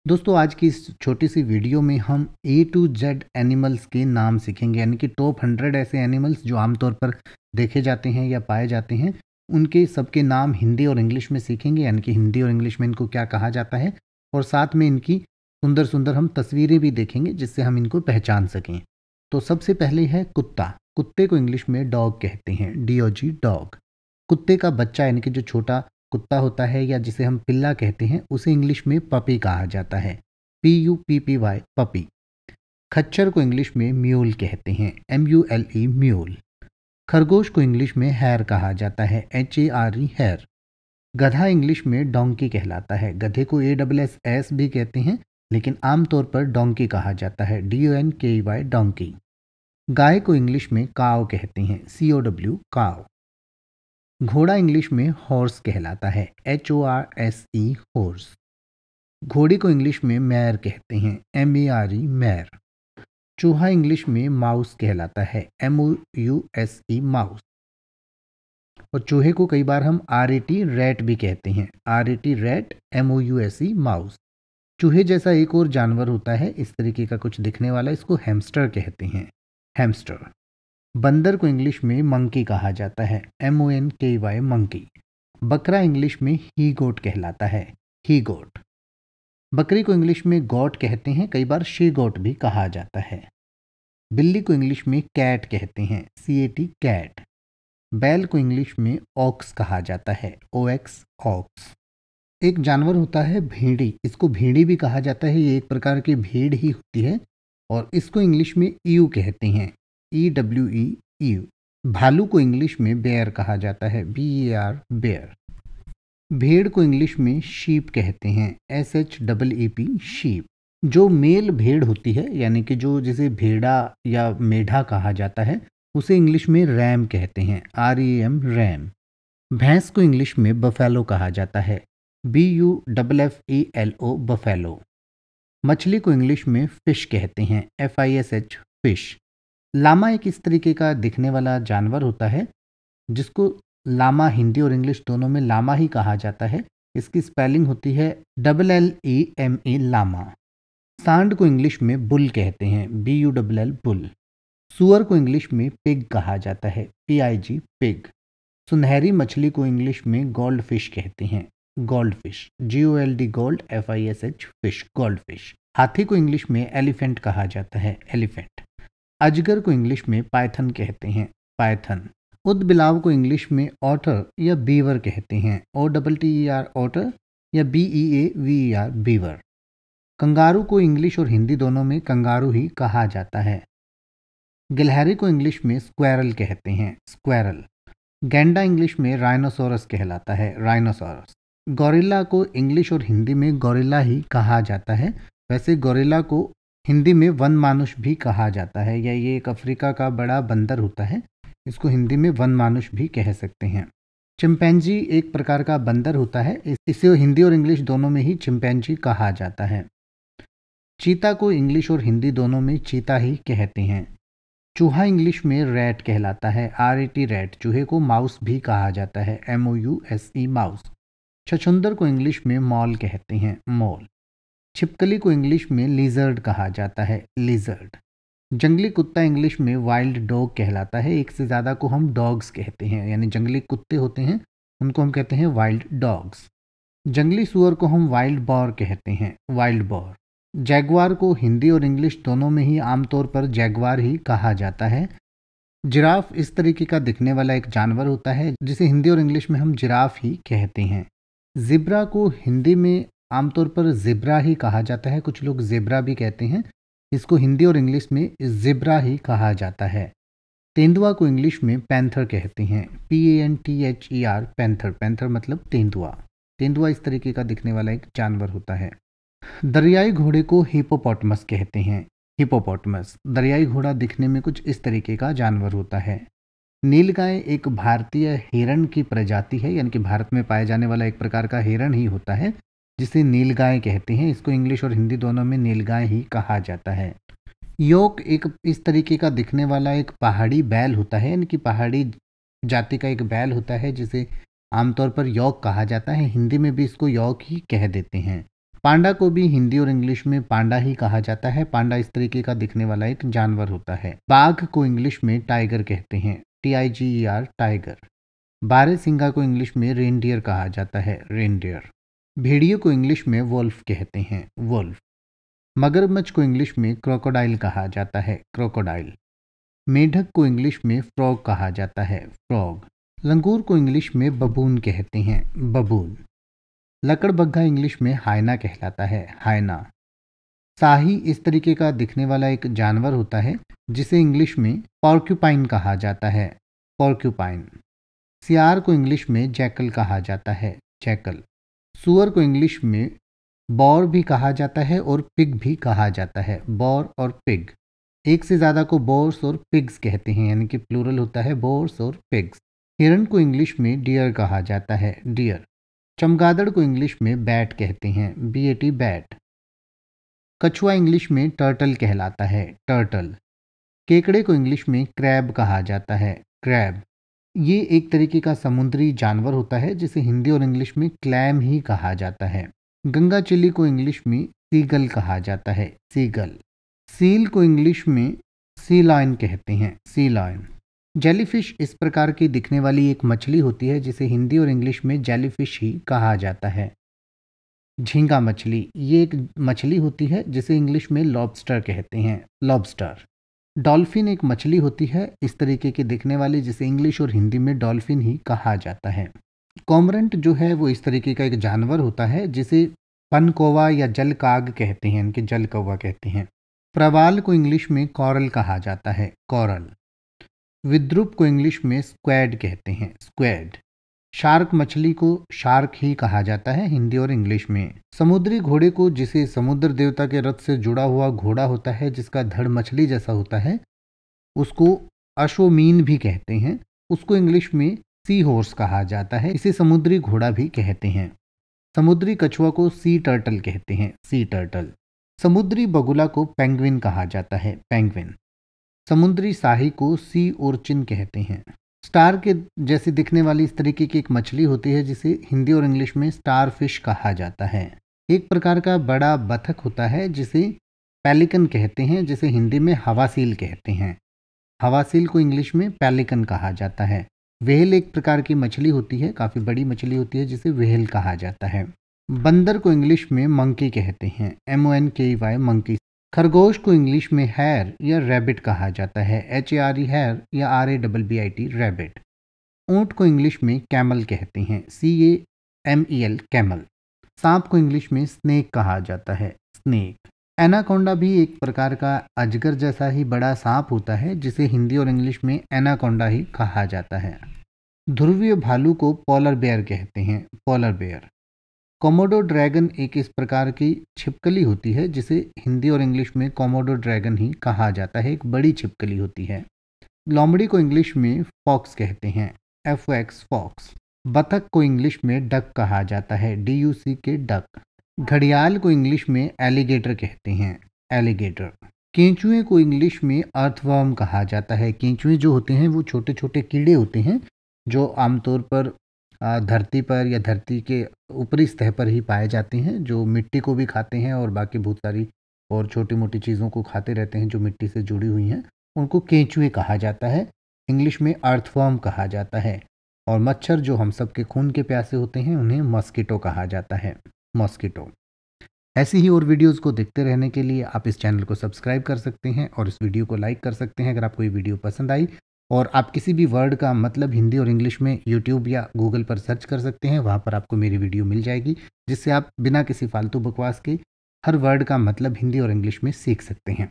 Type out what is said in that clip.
दोस्तों आज की इस छोटी सी वीडियो में हम ए टू जेड एनिमल्स के नाम सीखेंगे, यानी कि टॉप 100 ऐसे एनिमल्स जो आमतौर पर देखे जाते हैं या पाए जाते हैं, उनके सबके नाम हिंदी और इंग्लिश में सीखेंगे। यानी कि हिंदी और इंग्लिश में इनको क्या कहा जाता है, और साथ में इनकी सुंदर सुंदर हम तस्वीरें भी देखेंगे जिससे हम इनको पहचान सकें। तो सबसे पहले है कुत्ता। कुत्ते को इंग्लिश में डॉग कहते हैं, DOG डॉग। कुत्ते का बच्चा यानी कि जो छोटा कुत्ता होता है या जिसे हम पिल्ला कहते हैं, उसे इंग्लिश में पपी कहा जाता है, PUPPY पपी। खच्चर को इंग्लिश में म्यूल कहते हैं, MULE म्यूल। खरगोश को इंग्लिश में हैर कहा जाता है, HARE हैर। गधा इंग्लिश में डोंकी कहलाता है। गधे को ASS भी कहते हैं, लेकिन आमतौर पर डोंकी कहा जाता है, DONKEY डोंकी। गाय को इंग्लिश में काव कहते हैं, COW काव। घोड़ा इंग्लिश में हॉर्स कहलाता है, HORSE हॉर्स। घोड़े को इंग्लिश में मैर कहते हैं, MARE मैर। चूहा इंग्लिश में माउस कहलाता है, MOUSE माउस। और चूहे को कई बार हम RAT रैट भी कहते हैं, RAT रैट, MOUSE माउस। चूहे जैसा एक और जानवर होता है इस तरीके का कुछ दिखने वाला, इसको हैमस्टर कहते हैं, हैमस्टर। बंदर को इंग्लिश में मंकी कहा जाता है, MONKY मंकी। बकरा इंग्लिश में ही गोट कहलाता है, ही गोट। बकरी को इंग्लिश में गॉट कहते हैं, कई बार शी गोट भी कहा जाता है। बिल्ली को इंग्लिश में कैट कहते हैं, CAT कैट। बैल को इंग्लिश में ऑक्स कहा जाता है, OX ऑक्स। एक जानवर होता है भेड़ी, इसको भेड़ी भी कहा जाता है, ये एक प्रकार की भेड़ ही होती है और इसको इंग्लिश में ईयू कहते हैं, EWE ईयू। भालू को इंग्लिश में बेयर कहा जाता है, BEAR बेयर। भेड़ को इंग्लिश में शीप कहते हैं, SHEEP शीप। जो मेल भेड़ होती है, यानी कि जो जिसे भेड़ा या मेढा कहा जाता है, उसे इंग्लिश में रैम कहते हैं, REM रैम। भैंस को इंग्लिश में बफेलो कहा जाता है, BUFFELO बफेलो। मछली को इंग्लिश में फिश कहते हैं, FISH फिश। लामा एक इस तरीके का दिखने वाला जानवर होता है जिसको लामा हिंदी और इंग्लिश दोनों में लामा ही कहा जाता है। इसकी स्पेलिंग होती है LLEME लामा। सांड को इंग्लिश में बुल कहते हैं, BULL बुल। सुअर को इंग्लिश में पिग कहा जाता है, PIG पिग। सुनहरी मछली को इंग्लिश में गोल्ड फिश कहते हैं, gold fish, GOLD gold FISH fish, gold fish. हाथी को इंग्लिश में एलिफेंट कहा जाता है, एलिफेंट। अजगर को इंग्लिश में पाइथन कहते हैं, पाइथन। ऊदबिलाव को इंग्लिश में ऑटर या बीवर कहते हैं, OTTER ऑटर या BEAVER बीवर। कंगारू को इंग्लिश और हिंदी दोनों में कंगारू ही कहा जाता है। गिलहरी को इंग्लिश में स्क्वैरल कहते हैं, स्क्वैरल। गैंडा इंग्लिश में राइनोसोरस कहलाता है, राइनोसोरस। गोरिल्ला को इंग्लिश और हिंदी में गोरिल्ला ही कहा जाता है। वैसे गोरिल्ला को हिंदी में वन मानुष भी कहा जाता है, या ये एक अफ्रीका का बड़ा बंदर होता है, इसको हिंदी में वन मानुष भी कह सकते हैं। चिंपैंजी एक प्रकार का बंदर होता है, इसे हिंदी और इंग्लिश दोनों में ही चिंपैंजी कहा जाता है। चीता को इंग्लिश और हिंदी दोनों में चीता ही कहते हैं। चूहा इंग्लिश में रैट कहलाता है, RAT रैट। चूहे को माउस भी कहा जाता है, MOUSE माउस। छछूंदर को इंग्लिश में मॉल कहते हैं, मॉल। छिपकली को इंग्लिश में लिजर्ड कहा जाता है, लिजर्ड। जंगली कुत्ता इंग्लिश में वाइल्ड डॉग कहलाता है। एक से ज़्यादा को हम डॉग्स कहते हैं, यानी जंगली कुत्ते होते हैं उनको हम कहते हैं वाइल्ड डॉग्स। जंगली सुअर को हम वाइल्ड बॉर कहते हैं, वाइल्ड बॉर। जैगवार को हिंदी और इंग्लिश दोनों में ही आमतौर पर जैगवार ही कहा जाता है। जिराफ इस तरीके का दिखने वाला एक जानवर होता है जिसे हिंदी और इंग्लिश में हम जिराफ ही कहते हैं। जिब्रा को हिंदी में आमतौर पर जिब्रा ही कहा जाता है, कुछ लोग जेब्रा भी कहते हैं, इसको हिंदी और इंग्लिश में जिब्रा ही कहा जाता है। तेंदुआ को इंग्लिश में पैंथर कहते हैं, PANTHER पैंथर, पैंथर मतलब तेंदुआ। तेंदुआ इस तरीके का दिखने वाला एक जानवर होता है। दरियाई घोड़े को हिपोपोटामस कहते हैं, हिपोपोटामस। दरियाई घोड़ा दिखने में कुछ इस तरीके का जानवर होता है। नीलगाय एक भारतीय हिरण की प्रजाति है, यानी कि भारत में पाया जाने वाला एक प्रकार का हिरण ही होता है जिसे नीलगाय कहते हैं। इसको इंग्लिश और हिंदी दोनों में नीलगाय ही कहा जाता है। योक एक इस तरीके का दिखने वाला एक पहाड़ी बैल होता है, यानी कि पहाड़ी जाति का एक बैल होता है जिसे आमतौर पर यॉक कहा जाता है। हिंदी में भी इसको यॉक ही कह देते हैं। पांडा को भी हिंदी और इंग्लिश में पांडा ही कहा जाता है। पांडा इस तरीके का दिखने वाला एक जानवर होता है। बाघ को इंग्लिश में टाइगर कहते हैं, TIGER, टाइगर। बारहसिंगा को इंग्लिश में रेनडियर कहा जाता है, रेनडियर। भेड़िए को इंग्लिश में वोल्फ कहते हैं, वोल्फ। मगरमच्छ को इंग्लिश में क्रोकोडाइल कहा जाता है, क्रोकोडाइल। मेढक को इंग्लिश में फ्रॉग कहा जाता है, फ्रॉग। लंगूर को इंग्लिश में बबून कहते हैं, बबून। लकड़बग्घा इंग्लिश में हायना कहलाता है, हायना। साही इस तरीके का दिखने वाला एक जानवर होता है जिसे इंग्लिश में पॉर्क्यूपाइन कहा जाता है, पॉर्क्यूपाइन। सियार को इंग्लिश में जैकल कहा जाता है, जैकल। सूअर को इंग्लिश में बॉर भी कहा जाता है और पिग भी कहा जाता है, बॉर और पिग। एक से ज़्यादा को बोर्स और पिग्स कहते हैं, यानी कि प्लूरल होता है बोर्स और पिग्स। हिरण को इंग्लिश में डियर कहा जाता है, डियर। चमगादड़ को इंग्लिश में बैट कहते हैं, BAT, बैट। कछुआ इंग्लिश में टर्टल कहलाता है, टर्टल। केकड़े को इंग्लिश में क्रैब कहा जाता है, क्रैब। ये एक तरीके का समुद्री जानवर होता है जिसे हिंदी और इंग्लिश में क्लैम ही कहा जाता है। गंगा चिल्ली को इंग्लिश में सीगल कहा जाता है, सीगल। सील को इंग्लिश में सी लॉयन कहते हैं, सी लॉयन। जेलीफिश इस प्रकार की दिखने वाली एक मछली होती है जिसे हिंदी और इंग्लिश में जेलीफिश ही कहा जाता है। झींगा मछली, ये एक मछली होती है जिसे इंग्लिश में लॉबस्टर कहते हैं, लॉबस्टर। डॉल्फिन एक मछली होती है इस तरीके की दिखने वाली जिसे इंग्लिश और हिंदी में डॉल्फिन ही कहा जाता है। कॉमरेंट जो है वो इस तरीके का एक जानवर होता है जिसे पनकौवा या जल काग कहते हैं, इनके जल कौवा कहते हैं। प्रवाल को इंग्लिश में कॉरल कहा जाता है, कॉरल। विद्रुप को इंग्लिश में स्क्वैड कहते हैं, स्क्वैड। शार्क मछली को शार्क ही कहा जाता है हिंदी और इंग्लिश में। समुद्री घोड़े को, जिसे समुद्र देवता के रथ से जुड़ा हुआ घोड़ा होता है जिसका धड़ मछली जैसा होता है, उसको अश्वमीन भी कहते हैं। उसको इंग्लिश में सी हॉर्स कहा जाता है, इसे समुद्री घोड़ा भी कहते हैं। समुद्री कछुआ को सी टर्टल कहते हैं, सी टर्टल। समुद्री बगुला को पेंगुइन कहा जाता है, पेंगुइन। समुद्री साही को सी ओर्चिन कहते हैं। स्टार के जैसी दिखने वाली इस तरीके की एक मछली होती है जिसे हिंदी और इंग्लिश में स्टार फिश कहा जाता है। एक प्रकार का बड़ा बतख होता है जिसे पेलिकन कहते हैं, जिसे हिंदी में हवासील कहते हैं। हवासील को इंग्लिश में पेलिकन कहा जाता है। व्हेल एक प्रकार की मछली होती है, काफ़ी बड़ी मछली होती है जिसे व्हेल कहा जाता है। बंदर को इंग्लिश में मंकी कहते हैं, MONKEY, मंकी। खरगोश को इंग्लिश में हैर या रैबिट कहा जाता है, HARE, हैर या RABBIT, रैबिट। ऊंट को इंग्लिश में कैमल कहते हैं, CAMEL, कैमल। सांप को इंग्लिश में स्नेक कहा जाता है, स्नेक। एनाकोंडा भी एक प्रकार का अजगर जैसा ही बड़ा सांप होता है जिसे हिंदी और इंग्लिश में एनाकोंडा ही कहा जाता है। ध्रुवीय भालू को पोलर बेयर कहते हैं, पोलर बेयर। कोमोडो ड्रैगन एक इस प्रकार की छिपकली होती है जिसे हिंदी और इंग्लिश में कोमोडो ड्रैगन ही कहा जाता है, एक बड़ी छिपकली होती है। लोमड़ी को इंग्लिश में फॉक्स कहते हैं, FOX, फॉक्स। बतख को इंग्लिश में डक कहा जाता है, DUCK, डक। घड़ियाल को इंग्लिश में एलिगेटर कहते हैं, एलिगेटर। केंचुए को इंग्लिश में अर्थवर्म कहा जाता है। केंचुए जो होते हैं वो छोटे छोटे कीड़े होते हैं जो आमतौर पर धरती पर या धरती के ऊपरी सतह पर ही पाए जाते हैं, जो मिट्टी को भी खाते हैं और बाकी बहुत सारी और छोटी मोटी चीज़ों को खाते रहते हैं जो मिट्टी से जुड़ी हुई हैं। उनको केंचुए कहा जाता है, इंग्लिश में अर्थवर्म कहा जाता है। और मच्छर जो हम सब के खून के प्यासे होते हैं उन्हें मॉस्किटो कहा जाता है, मॉस्किटो। ऐसी ही और वीडियोस को देखते रहने के लिए आप इस चैनल को सब्सक्राइब कर सकते हैं और इस वीडियो को लाइक कर सकते हैं अगर आपको ये वीडियो पसंद आई। और आप किसी भी वर्ड का मतलब हिंदी और इंग्लिश में यूट्यूब या गूगल पर सर्च कर सकते हैं, वहाँ पर आपको मेरी वीडियो मिल जाएगी जिससे आप बिना किसी फालतू बकवास के हर वर्ड का मतलब हिंदी और इंग्लिश में सीख सकते हैं।